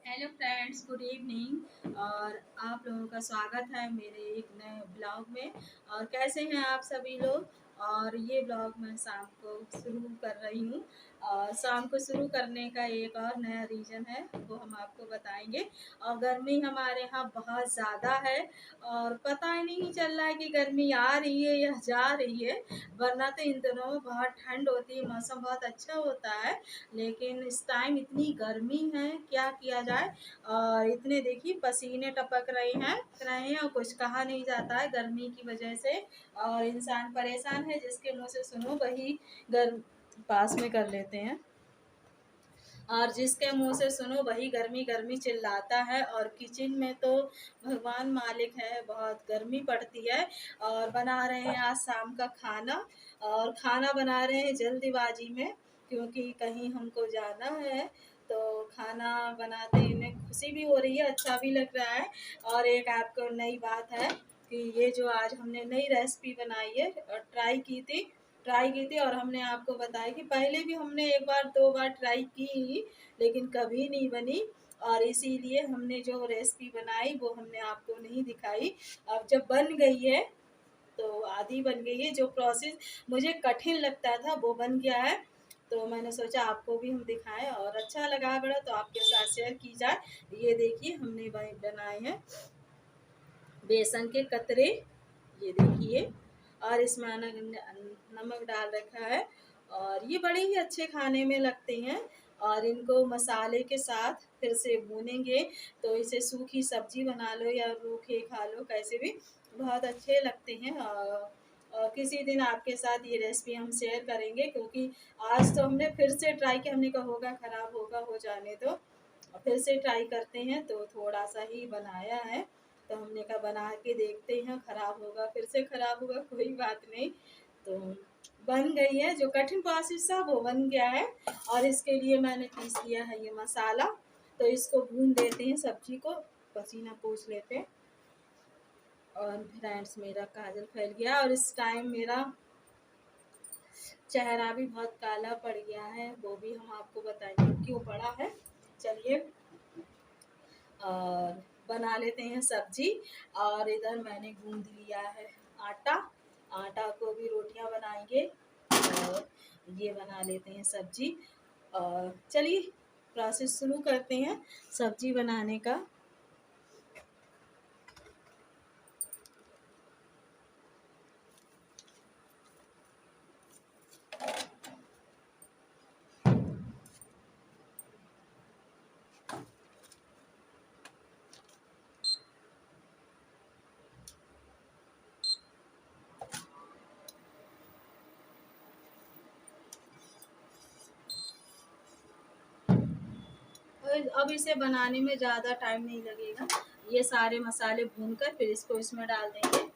Hello friends, good evening. और आप लोगों का स्वागत है मेरे एक नए ब्लॉग में। और कैसे हैं आप सभी लोग। और ये ब्लॉग मैं शाम को शुरू कर रही हूँ। और शाम को शुरू करने का एक और नया रीज़न है, वो हम आपको बताएंगे। और गर्मी हमारे यहाँ बहुत ज़्यादा है और पता ही नहीं चल रहा है कि गर्मी आ रही है या जा रही है। वरना तो इन दिनों में बहुत ठंड होती है, मौसम बहुत अच्छा होता है। लेकिन इस टाइम इतनी गर्मी है, क्या किया जाए। और इतने देखिए पसीने टपक रहे हैं और कुछ कहा नहीं जाता है गर्मी की वजह से। और इंसान परेशान है, जिसके मुंह से सुनो वही गर्म पास में कर लेते हैं। और जिसके मुंह से सुनो वही गर्मी गर्मी चिल्लाता है। और किचन में तो भगवान मालिक है, बहुत गर्मी पड़ती है। और बना रहे हैं आज शाम का खाना। और खाना बना रहे हैं जल्दीबाजी में, क्योंकि कहीं हमको जाना है। तो खाना बनाते में खुशी भी हो रही है, अच्छा भी लग रहा है। और एक आपको नई बात है कि ये जो आज हमने नई रेसिपी बनाई है और ट्राई की थी। और हमने आपको बताया कि पहले भी हमने एक बार दो बार ट्राई की, लेकिन कभी नहीं बनी। और इसीलिए हमने जो रेसिपी बनाई वो हमने आपको नहीं दिखाई। अब जब बन गई है तो आधी बन गई है, जो प्रोसेस मुझे कठिन लगता था वो बन गया है। तो मैंने सोचा आपको भी हम दिखाएं और अच्छा लगा बड़ा तो आपके साथ शेयर की जाए। ये देखिए हमने बनाए हैं बेसन के कतरे, ये देखिए। और इसमें नमक डाल रखा है। और ये बड़े ही अच्छे खाने में लगते हैं। और इनको मसाले के साथ फिर से भूनेंगे तो इसे सूखी सब्जी बना लो या रूखे खा लो, कैसे भी बहुत अच्छे लगते हैं। और किसी दिन आपके साथ ये रेसिपी हम शेयर करेंगे, क्योंकि आज तो हमने फिर से ट्राई किया। हमने कहा होगा ख़राब होगा, हो जाने दो, फिर से ट्राई करते हैं। तो थोड़ा सा ही बनाया है, तो हमने कहा बना के देखते हैं, ख़राब होगा फिर से ख़राब होगा, कोई बात नहीं। तो बन गई है, जो कठिन प्रोसेस था वो बन गया है। और इसके लिए मैंने पीस लिया है ये मसाला। तो इसको भून देते हैं, सब्जी को पसीना पोंछ लेते हैं। और फ्रेंड्स मेरा काजल फैल गया और इस टाइम मेरा चेहरा भी बहुत काला पड़ गया है, वो भी हम आपको बताएंगे क्यों पड़ा है। चलिए और बना लेते हैं सब्जी। और इधर मैंने गूंद लिया है आटा। आटा को भी रोटियां बनाएंगे और ये बना लेते हैं सब्जी। और चलिए प्रोसेस शुरू करते हैं सब्जी बनाने का। और अब इसे बनाने में ज़्यादा टाइम नहीं लगेगा। ये सारे मसाले भूनकर फिर इसको इसमें डाल देंगे।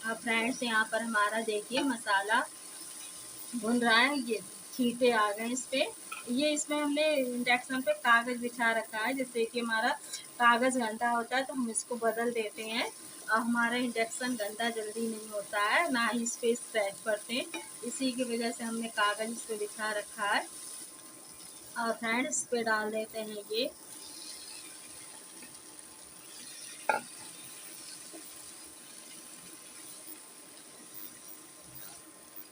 अब फ्रेंड्स यहाँ पर हमारा देखिए मसाला भुन रहा है, ये छींटे आ गए इस पे। ये इसमें हमने इंडक्शन पे कागज बिछा रखा है, जिससे कि हमारा कागज गंदा होता है तो हम इसको बदल देते हैं। और हमारा इंडक्शन गंदा जल्दी नहीं होता है, ना ही इस पे स्क्रैच पड़ते हैं। इसी की वजह से हमने कागज इस पे बिछा रखा है। और फ्रेंड्स इस पे डाल देते हैं ये।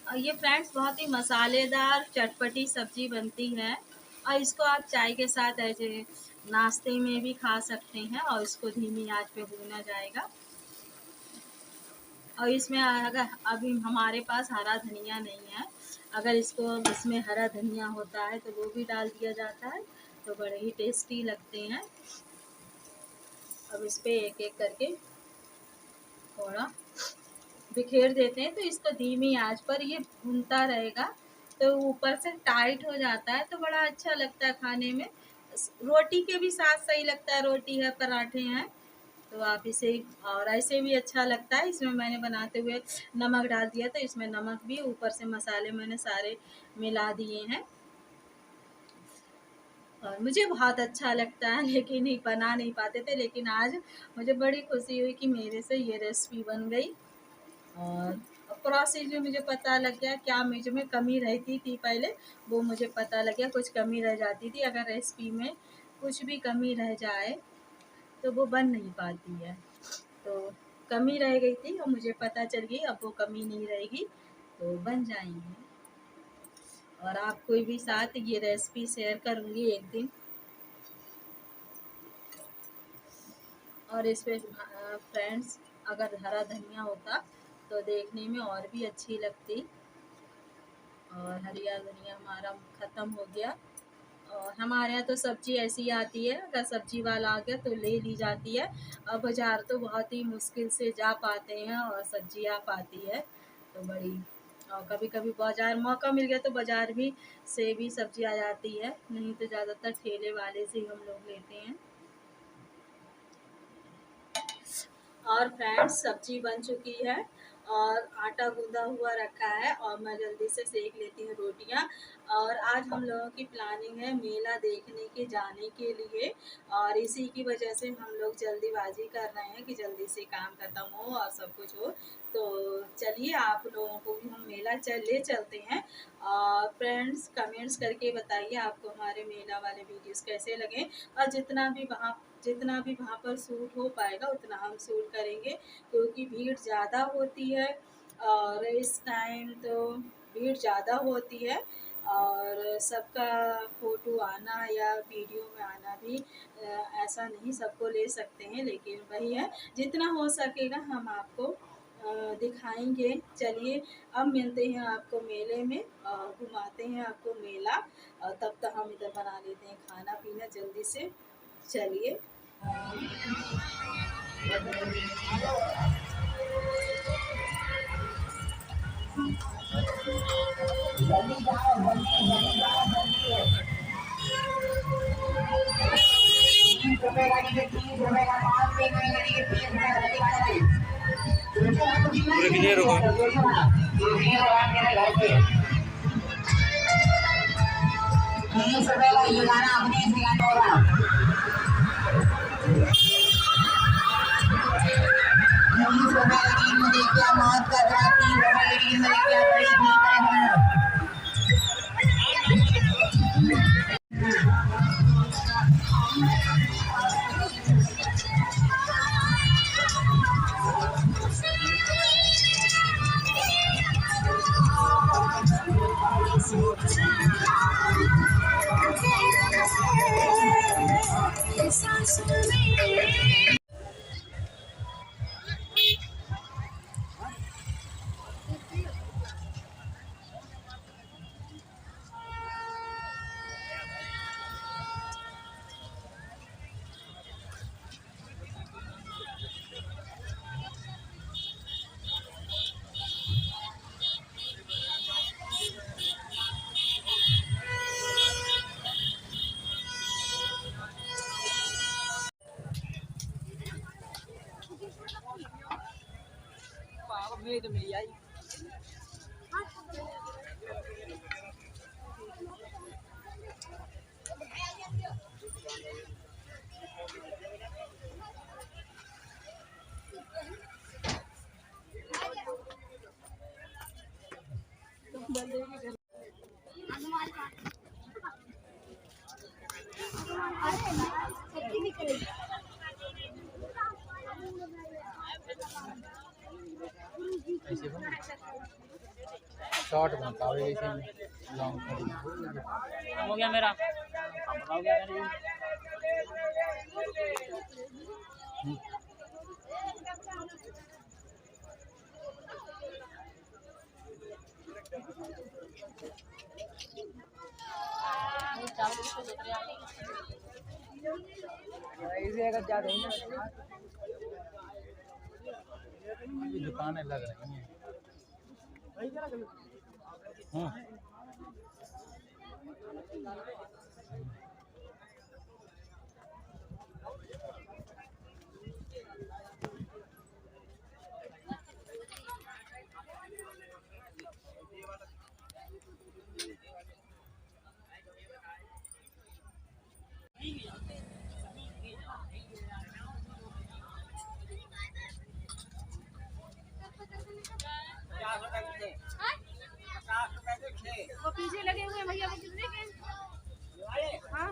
और ये फ्रेंड्स बहुत ही मसालेदार चटपटी सब्जी बनती है। और इसको आप चाय के साथ ऐसे नाश्ते में भी खा सकते हैं। और इसको धीमी आंच पे भूना जाएगा। और इसमें अगर अभी हमारे पास हरा धनिया नहीं है, अगर इसको इसमें हरा धनिया होता है तो वो भी डाल दिया जाता है, तो बड़े ही टेस्टी लगते हैं। अब इस पे एक एक करके थोड़ा बिखेर देते हैं, तो इसको धीमी आंच पर ये भूनता रहेगा। तो ऊपर से टाइट हो जाता है, तो बड़ा अच्छा लगता है खाने में। रोटी के भी साथ सही लगता है, रोटी है, पराठे हैं, तो आप इसे और ऐसे भी अच्छा लगता है। इसमें मैंने बनाते हुए नमक डाल दिया, तो इसमें नमक भी, ऊपर से मसाले मैंने सारे मिला दिए हैं और मुझे बहुत अच्छा लगता है, लेकिन ही बना नहीं पाते थे। लेकिन आज मुझे बड़ी खुशी हुई कि मेरे से ये रेसिपी बन गई और प्रोसेस भी मुझे पता लग गया, क्या मुझ में कमी रहती थी पहले वो मुझे पता लग गया। कुछ कमी रह जाती थी, अगर रेसिपी में कुछ भी कमी रह जाए तो वो बन नहीं पाती है। तो कमी रह गई थी और मुझे पता चल गई अब वो कमी नहीं रहेगी, तो बन जाएंगी। और आपको भी साथ ये रेसिपी शेयर करूँगी एक दिन। और इस पे फ्रेंड्स, अगर हरा धनिया होता तो देखने में और भी अच्छी लगती। और हरिया धनिया हमारा ख़त्म हो गया। और हमारे यहाँ तो सब्ज़ी ऐसी आती है, अगर सब्ज़ी वाला आ गया तो ले ली जाती है। अब बाज़ार तो बहुत ही मुश्किल से जा पाते हैं और सब्ज़ी आ पाती है, तो बड़ी। और कभी कभी बाज़ार मौका मिल गया तो बाज़ार भी से भी सब्ज़ी आ जाती है, नहीं तो ज़्यादातर ठेले वाले से ही हम लोग लेते हैं। और फ्रेंड्स, सब्जी बन चुकी है और आटा गूंदा हुआ रखा है और मैं जल्दी से सेक लेती हूँ रोटियाँ। और आज हम लोगों की प्लानिंग है मेला देखने के जाने के लिए, और इसी की वजह से हम लोग जल्दीबाजी कर रहे हैं कि जल्दी से काम खत्म हो और सब कुछ हो। तो चलिए आप लोगों को भी हम मेला ले चलते हैं। फ्रेंड्स, कमेंट्स करके बताइए आपको हमारे मेला वाले वीडियोस कैसे लगे, और जितना भी वहाँ पर शूट हो पाएगा उतना हम शूट करेंगे, क्योंकि भीड़ ज़्यादा होती है और इस टाइम तो भीड़ ज़्यादा होती है। और सबका फ़ोटो आना या वीडियो में आना भी ऐसा नहीं सबको ले सकते हैं, लेकिन वही है, जितना हो सकेगा हम आपको दिखाएंगे। चलिए अब मिलते हैं आपको मेले में और घुमाते हैं आपको मेला, और तब तक हम इधर बना लेते हैं खाना पीना जल्दी से। चलिए। मौत कर रहा मेरी तो मिली आई। शॉर्ट बनता है ऐसे लॉन्ग हो गया मेरा, हो गया मेरा। इसे अगर ज्यादा ही ना दुकानें लग रही हैं। वो पीछे लगे हुए हैं भैया, वो कितने के? हाँ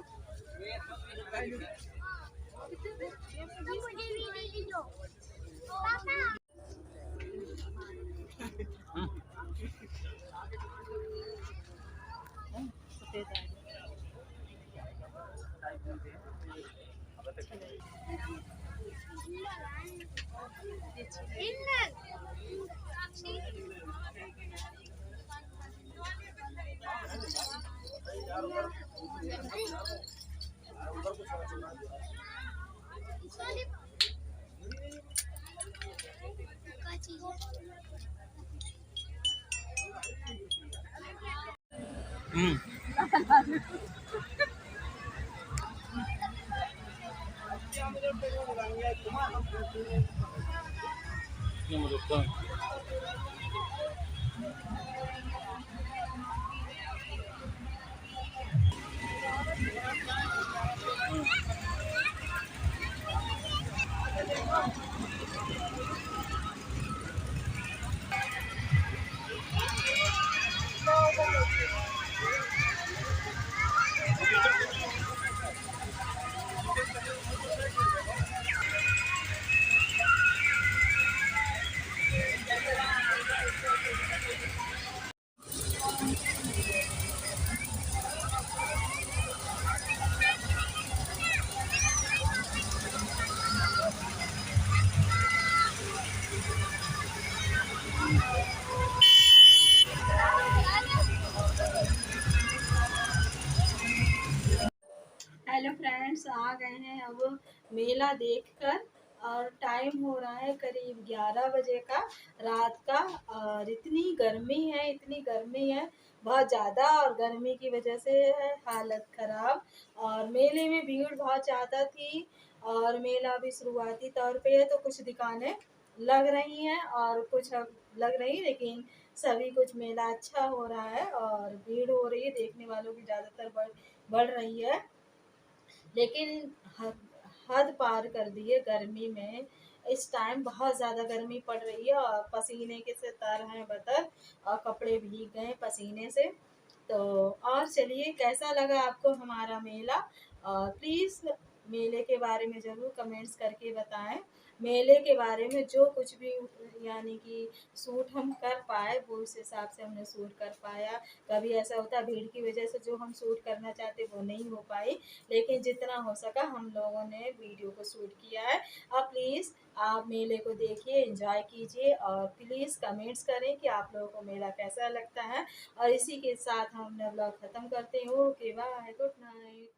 मुझे भी दे दीजिए पापा। हेलो फ्रेंड्स, आ गए हैं अब मेला देखकर। और टाइम हो रहा है करीब 11 बजे का रात का। और इतनी गर्मी है, इतनी गर्मी है बहुत ज़्यादा, और गर्मी की वजह से है हालत ख़राब। और मेले में भीड़ बहुत ज़्यादा थी। और मेला भी शुरुआती तौर पे है तो कुछ दुकानें लग रही हैं और कुछ अब लग रही, लेकिन सभी कुछ मेला अच्छा हो रहा है और भीड़ हो रही है, देखने वालों की ज़्यादातर बढ़ रही है। लेकिन हद पार कर दी है गर्मी में। इस टाइम बहुत ज़्यादा गर्मी पड़ रही है और पसीने के से तर हैं बतर, और कपड़े भीग गए पसीने से। तो और चलिए, कैसा लगा आपको हमारा मेला? और प्लीज़ मेले के बारे में ज़रूर कमेंट्स करके बताएं। मेले के बारे में जो कुछ भी यानी कि सूट हम कर पाए वो उस हिसाब से हमने सूट कर पाया। कभी ऐसा होता है भीड़ की वजह से जो हम सूट करना चाहते वो नहीं हो पाई, लेकिन जितना हो सका हम लोगों ने वीडियो को शूट किया है। अब प्लीज़ आप मेले को देखिए, एंजॉय कीजिए, और प्लीज़ कमेंट्स करें कि आप लोगों को मेला कैसा लगता है। और इसी के साथ हम अपना ब्लॉग ख़त्म करते हैं। Okay bye, good night.